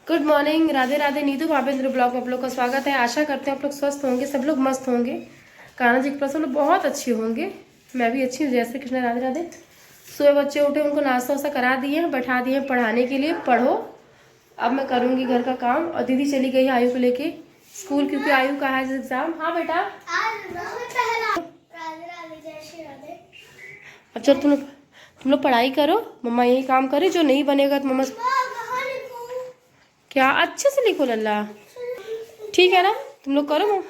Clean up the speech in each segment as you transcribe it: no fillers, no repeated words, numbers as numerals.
Good morning, Radhe Radhe. Neetu Bhavendra blog में आप लोग का स्वागत है। आशा करते हैं आप लोग स्वस्थ होंगे, सब लोग मस्त होंगे, कान्हा जी के पास सब लोग बहुत अच्छे होंगे। मैं भी अच्छी हूँ। जय श्री कृष्ण, राधे राधे। सुबह बच्चे उठे, उनको नाश्ता वास्ता करा दिए, बैठा दिए पढ़ाने के लिए। पढ़ो, अब मैं करूँगी घर का काम। और दीदी चली गई आयु को लेके स्कूल, क्योंकि आयु का है एग्जाम। हाँ बेटा, अच्छा तुम लोग पढ़ाई करो, मम्मा यही काम करे। जो नहीं बनेगा तो मम्मा क्या अच्छे से लिखो लल्ला, ठीक है ना? तुम लोग करो।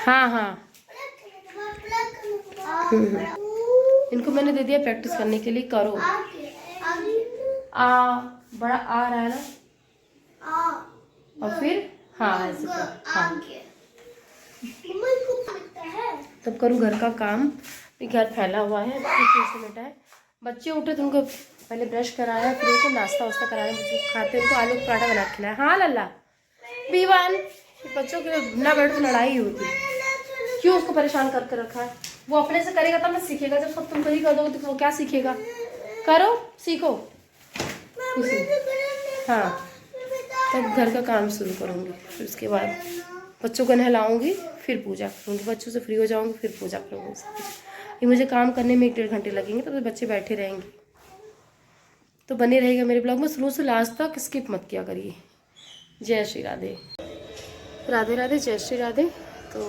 हाँ हाँ, इनको मैंने दे दिया प्रैक्टिस करने के लिए। करो। आ, बड़ा आ रहा है ना, और फिर हाँ ऐसे कर। हाँ, तब करूँ घर का काम। घर फैला हुआ है, समेटा है। बच्चे उठे तो उनको पहले ब्रश कराया, फिर उनको नाश्ता वास्ता कराया। बच्चे खाते, उनको आलू पराठा बना के खिलाया। हाँ लल्ला बीवान, बच्चों के बिना बैठ तो लड़ाई होती है। क्यों उसको परेशान करके रखा है? वो अपने से करेगा तब ना सीखेगा। जब सब तुम कहीं कर दोगे तो वो क्या सीखेगा? करो, सीखो। हाँ, तब घर का काम शुरू करूँगी। फिर उसके बाद बच्चों को नहलाऊंगी, फिर पूजा करूँगी। बच्चों से फ्री हो जाऊँगी, फिर पूजा करूँगी। ये मुझे काम करने में 1-1.5 घंटे लगेंगे, तब तो बच्चे बैठे रहेंगे। तो बने रहेगा मेरे ब्लॉग में, शुरू से लास्ट तक स्किप मत किया करिए। जय श्री राधे, राधे राधे, जय श्री राधे। तो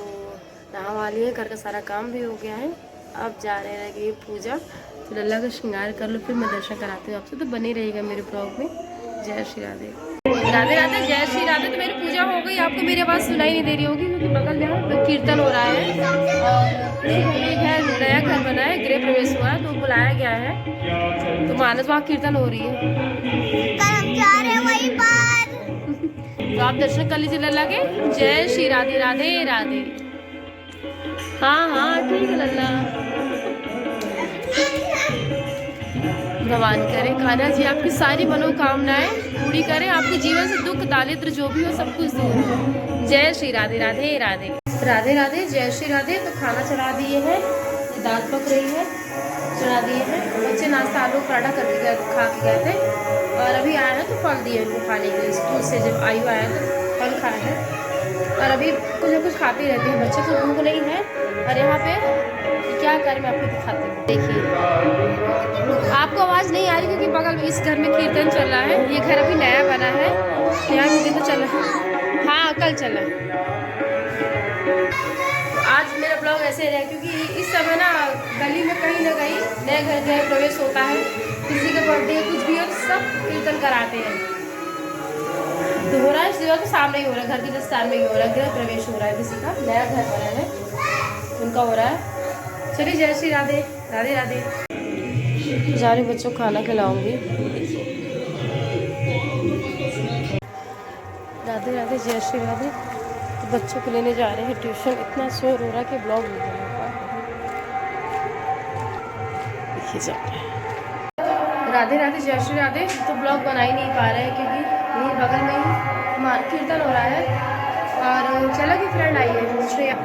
नहा वाली है, घर का सारा काम भी हो गया है। अब जा रहे रहेंगे पूजा। तो लल्ला का श्रृंगार कर लो, फिर मैं दर्शन कराती हूँ आपसे। तो बने रहेगा मेरे ब्लॉग में। जय श्री राधे, राधे राधे, जय श्री राधे। तो मेरी पूजा हो गई। आपको मेरी आवाज़ सुनाई नहीं दे रही होगी, क्योंकि बगल में कीर्तन हो रहा है। और एक है नया घर बना है, गृह प्रवेश हुआ है, तो बुलाया गया है। तो मानस वहाँ कीर्तन हो रही है, हम जा रहे हैं वहीं पर। तो आप दर्शन कर लीजिए लल्ला के। जय श्री राधे, राधे राधे। हाँ हाँ ठीक है लल्ला। भगवान करे कान्हा जी आपकी सारी मनोकामनाएं पूरी करें, आपके जीवन से दुख दारिद्र जो भी हो सब कुछ दूर हो। जय श्री राधे, राधे राधे, राधे राधे, जय श्री राधे। तो खाना चढ़ा दिए हैं, दाल पक रही है, चढ़ा दिए हैं। बच्चे नाश्ता आलू पराठा करके गए, खा के गए थे। और अभी आए हैं तो फल दिए उनको खाने के लिए। स्कूल से जब आयु आया तो फल खाए हैं। और अभी कुछ ना कुछ खाते ही रहते हैं बच्चे, तो भूख नहीं है। और यहाँ पे क्या करें मैं आपको दिखाती हूँ। देखिए, आपको आवाज़ नहीं आ रही क्योंकि बगल में इस घर में कीर्तन चल रहा है। ये घर अभी नया बना है, यहाँ कीर्तन चल रहा है। हाँ कल चला। आज मेरा ब्लॉग ऐसे रहा क्योंकि इस समय ना गली में कहीं ना कहीं नए घर गृह प्रवेश होता है। किसी का बर्थडे कुछ भी हो तो सब कीर्तन कराते हैं। तो हो रहा है इस जगह, तो सामने ही हो रहा है, घर के जस्ट सामने ही हो रहा है। गृह प्रवेश हो रहा है, किसी का नया घर बना है, उनका हो रहा है। चलिए जय श्री राधे, राधे राधे। जा रही बच्चों को खाना खिलाऊंगी। राधे राधे, जय श्री राधे। तो बच्चों को लेने जा रहे हैं ट्यूशन। इतना शोर हो रहा है कि ब्लॉग नहीं बना पा। देखिए जा रहे हैं। राधे राधे, जय श्री राधे। तो ब्लॉग बना ही नहीं पा रहे हैं क्योंकि यही बगल में ही कीर्तन हो रहा है। और चला की फ्रेंड आई है श्रेया।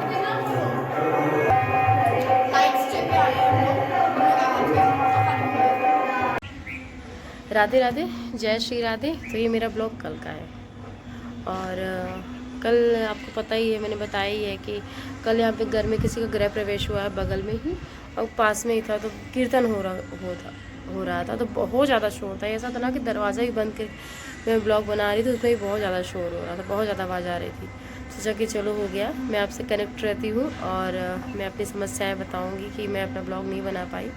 राधे राधे, जय श्री राधे। तो ये मेरा ब्लॉग कल का है। और कल आपको पता ही है, मैंने बताया ही है कि कल यहाँ पे घर में किसी का गृह प्रवेश हुआ है बगल में ही, और पास में ही था। तो कीर्तन हो रहा था। तो बहुत ज़्यादा शोर था। ऐसा था ना कि दरवाज़ा ही बंद कर मैं ब्लॉग बना रही थी, उसमें भी बहुत ज़्यादा शोर हो रहा था, बहुत ज़्यादा आवाज़ आ रही थी। सोचा कि चलो हो गया, मैं आपसे कनेक्ट रहती हूँ और मैं अपनी समस्याएँ बताऊँगी कि मैं अपना ब्लॉग नहीं बना पाई।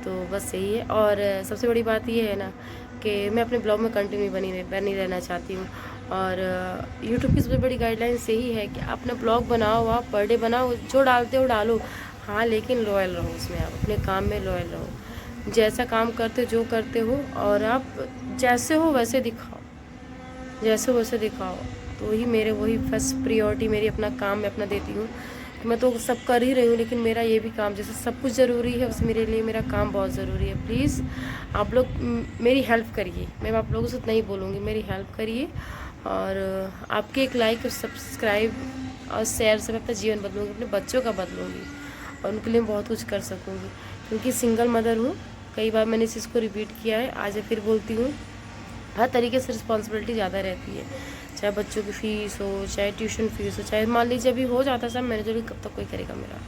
तो बस यही है। और सबसे बड़ी बात ये है ना कि मैं अपने ब्लॉग में कंटिन्यू बनी रहना चाहती हूँ। और यूट्यूब की सबसे बड़ी गाइडलाइंस यही है कि अपना ब्लॉग बनाओ, आप पर डे बनाओ, जो डालते हो डालो। हाँ लेकिन लॉयल रहो उसमें, आप अपने काम में लॉयल रहो। जैसा काम करते जो करते हो, और आप जैसे हो वैसे दिखाओ, जैसे हो वैसे दिखाओ। तो वही फर्स्ट प्रियोरिटी मेरी अपना काम मैं अपना देती हूँ। मैं तो सब कर ही रही हूँ, लेकिन मेरा ये भी काम, जैसे सब कुछ ज़रूरी है वैसे मेरे लिए मेरा काम बहुत ज़रूरी है। प्लीज़ आप लोग मेरी हेल्प करिए। मैं आप लोगों से नहीं बोलूँगी, मेरी हेल्प करिए। और आपके एक लाइक और सब्सक्राइब और शेयर से मैं अपना जीवन बदलूँगी, अपने बच्चों का बदलूँगी। और उनके लिए मैं बहुत कुछ कर सकूँगी, क्योंकि सिंगल मदर हूँ। कई बार मैंने इस चीज़ को रिपीट किया है, आज फिर बोलती हूँ। हर तरीके से रिस्पॉन्सिबिलिटी ज़्यादा रहती है, चाहे बच्चों की फ़ीस हो, चाहे ट्यूशन फ़ीस हो, चाहे मान लीजिए अभी हो जाता सब मैनेजर, कब तक कोई करेगा मेरा,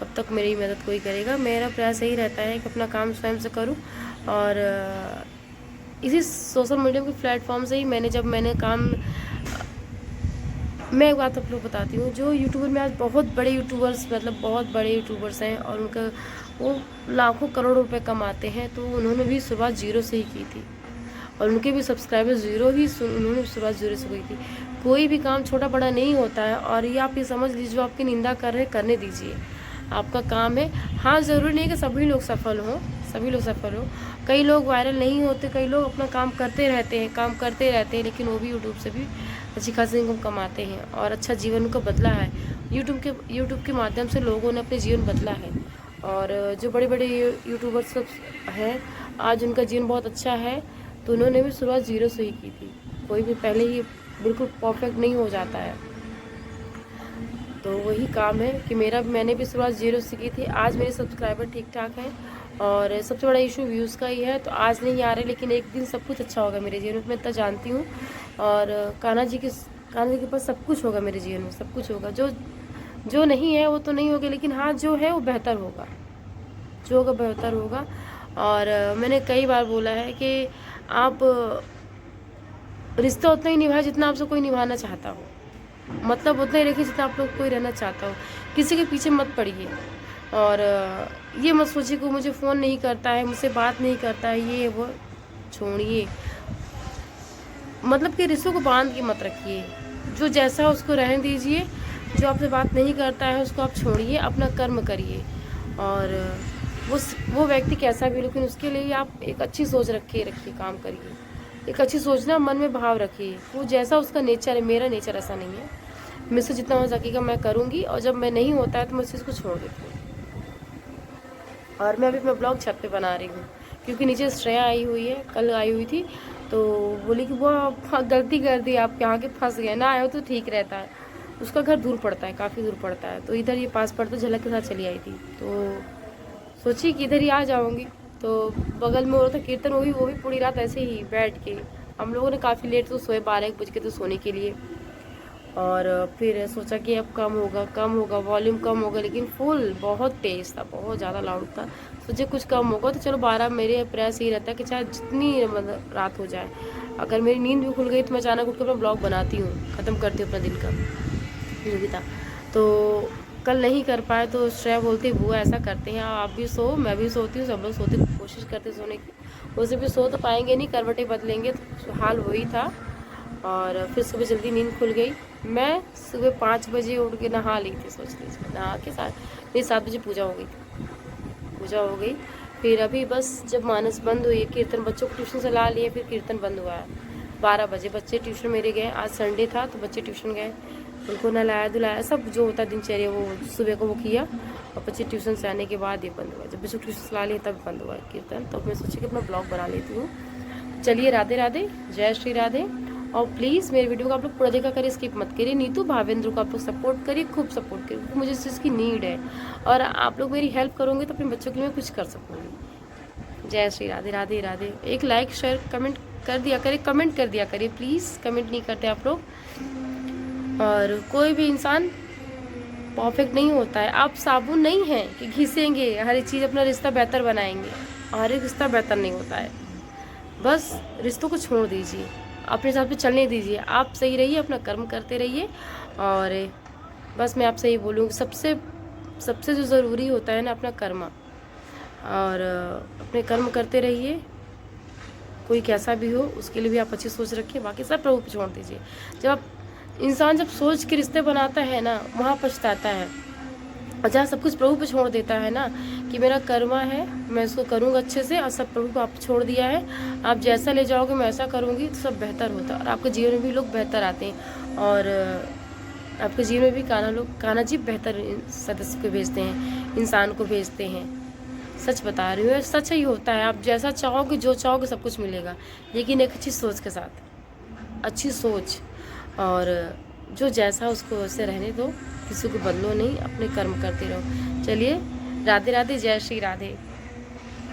कब तक मेरी मदद कोई करेगा। मेरा प्रयास यही रहता है कि अपना काम स्वयं से करूं। और इसी सोशल मीडिया के प्लेटफॉर्म से ही मैंने काम, मैं एक बात आप लोग बताती हूँ, जो यूट्यूबर में आज बहुत बड़े यूट्यूबर्स, मतलब बहुत बड़े यूट्यूबर्स हैं और उनका वो लाखों करोड़ों रुपए कमाते हैं, तो उन्होंने भी शुरुआत जीरो से ही की थी और उनके भी सब्सक्राइबर ज़ीरो ही, उन्होंने भी शुरुआत ज़ीरो से की थी। कोई भी काम छोटा बड़ा नहीं होता है। और ये आप ये समझ लीजिए, जो आपकी निंदा कर रहे हैं करने दीजिए, आपका काम है। हाँ, ज़रूरी नहीं कि सभी लोग सफल हों, सभी लोग सफल हों। कई लोग वायरल नहीं होते, कई लोग अपना काम करते रहते हैं, लेकिन वो भी यूट्यूब से भी अच्छी खासी इनकम कमाते हैं और अच्छा जीवन उनका बदला है। यूट्यूब के माध्यम से लोगों ने अपने जीवन बदला है। और जो बड़े बड़े यूट्यूबर्स सब हैं, आज उनका जीवन बहुत अच्छा है, तो उन्होंने भी शुरुआत ज़ीरो से ही की थी। कोई भी पहले ही बिल्कुल परफेक्ट नहीं हो जाता है। तो वही काम है कि मैंने भी शुरुआत ज़ीरो से की थी। आज मेरे सब्सक्राइबर ठीक ठाक हैं और सबसे बड़ा इशू व्यूज़ का ही है। तो आज नहीं आ रहे, लेकिन एक दिन सब कुछ अच्छा होगा मेरे जीवन में, मैं इतना जानती हूँ। और कान्हा जी के पास सब कुछ होगा मेरे जीवन में, सब कुछ होगा। जो नहीं है वो तो नहीं होगा, लेकिन हाँ, जो है वो बेहतर होगा, जो होगा बेहतर होगा। और मैंने कई बार बोला है कि आप रिश्ता उतना ही निभाए जितना आपसे कोई निभाना चाहता हो, मतलब उतना ही रखिए जितना आप लोग कोई रहना चाहता हो। किसी के पीछे मत पड़िए और ये मत सोचिए कि मुझे फ़ोन नहीं करता है, मुझसे बात नहीं करता है, ये वो छोड़िए। मतलब कि रिश्तों को बांध के मत रखिए, जो जैसा है उसको रहने दीजिए। जो आपसे बात नहीं करता है उसको आप छोड़िए, अपना कर्म करिए। और वो व्यक्ति कैसा भी, लेकिन उसके लिए आप एक अच्छी सोच रखिए, काम करिए। एक अच्छी सोचना मन में भाव रखिए, वो जैसा उसका नेचर है। मेरा नेचर ऐसा नहीं है, मुझसे जितना हो सकेगा मैं करूँगी, और जब मैं नहीं होता है तो मैं उस चीज़ को छोड़ देती हूँ। और मैं अभी अपना ब्लॉग छत पे बना रही हूँ, क्योंकि नीचे श्रेया आई हुई है, कल आई हुई थी, तो बोली कि वो गलती कर दी, आप यहाँ के फंस गए, ना आए हो तो ठीक रहता है। उसका घर दूर पड़ता है, काफ़ी दूर पड़ता है, तो इधर ये पास पड़ता, झलक के साथ चली आई थी। तो सोची कि इधर ही आ जाऊँगी। तो बगल में हो रहा था कीर्तन, वो भी पूरी रात ऐसे ही बैठ के, हम लोगों ने काफ़ी लेट तो सोए, 12-1 बज के तो सोने के लिए। और फिर सोचा कि अब कम होगा, वॉल्यूम कम होगा, लेकिन फुल बहुत तेज़ था, बहुत ज़्यादा लाउड था। सोचे कुछ कम होगा तो चलो 12, मेरे प्रयास यही रहता है कि चाहे जितनी मतलब रात हो जाए, अगर मेरी नींद भी खुल गई तो मैं अचानक उठ कर अपना ब्लॉग बनाती हूँ, ख़त्म करती हूँ अपना दिन का जो भी था। तो कल नहीं कर पाए तो श्रेया बोलती बुआ ऐसा करते हैं, आप भी सो, मैं भी सोती हूँ, सब लोग सोते, कोशिश करते सोने की। उसे भी सो तो पाएंगे नहीं, करवटें बदलेंगे, तो हाल वही था। और फिर सुबह जल्दी नींद खुल गई। मैं सुबह 5 बजे उठ के नहा ली थी, सोच लीजिए, नहा के 7 बजे पूजा हो गई। फिर अभी बस जब मानस बंद हुई, कीर्तन बच्चों को ट्यूशन से ला लिए, फिर कीर्तन बंद हुआ है 12 बजे। बच्चे ट्यूशन मेरे गए, आज संडे था तो बच्चे ट्यूशन गए, उनको नहलाया धुलाया, सब जो होता है दिनचर्या वो सुबह को वो किया। और बच्चे ट्यूशन से आने के बाद ये बंद हुआ, जब बच्चों ट्यूशन से ला लिए तब बंद हुआ कीर्तन। तो मैं सोची कि अपना ब्लॉग बना लेती हूँ। चलिए, राधे राधे, जय श्री राधे। और प्लीज़ मेरे वीडियो को आप लोग पूरा देखा करिए, स्किप मत करिए। नीतू भावेंद्र को आप लोग सपोर्ट करिए, खूब सपोर्ट करिए, क्योंकि मुझे इस चीज़ की नीड है। और आप लोग मेरी हेल्प करोगे तो अपने बच्चों के लिए मैं कुछ कर सकूँगी। जय श्री राधे, राधे राधे। एक लाइक शेयर कमेंट कर दिया करिए, प्लीज़। कमेंट नहीं करते आप लोग। और कोई भी इंसान परफेक्ट नहीं होता है, आप साबुन नहीं हैं कि घिसेंगे हर एक चीज़ अपना रिश्ता बेहतर बनाएंगे, हर एक रिश्ता बेहतर नहीं होता है। बस रिश्तों को छोड़ दीजिए, अपने हिसाब से चलने दीजिए, आप सही रहिए, अपना कर्म करते रहिए। और बस मैं आपसे ये बोलूँगी, सबसे जो ज़रूरी होता है ना, अपना कर्म। और अपने कर्म करते रहिए, कोई कैसा भी हो उसके लिए भी आप अच्छी सोच रखिए, बाकी सब प्रभु पे छोड़ दीजिए। जब इंसान सोच के रिश्ते बनाता है ना, वहाँ पछताता है। और जहाँ सब कुछ प्रभु पे छोड़ देता है ना, कि मेरा कर्मा है, मैं इसको करूँगा अच्छे से, और सब प्रभु को आप छोड़ दिया है, आप जैसा ले जाओगे मैं ऐसा करूँगी, तो सब बेहतर होता है। और आपके जीवन में भी लोग बेहतर आते हैं, और आपके जीवन में भी कान्हा जी बेहतर सदस्य को भेजते हैं, इंसान को भेजते हैं। सच बता रही हूँ, सच ही होता है। आप जैसा चाहोगे, जो चाहोगे, सब कुछ मिलेगा, लेकिन एक अच्छी सोच के साथ, अच्छी सोच। और जो जैसा उसको वैसे रहने दो, किसी को बदलो नहीं, अपने कर्म करते रहो। चलिए, राधे राधे, जय Shri Radhe,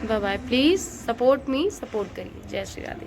bye bye. Please support me, support करिए। जय श्री राधे।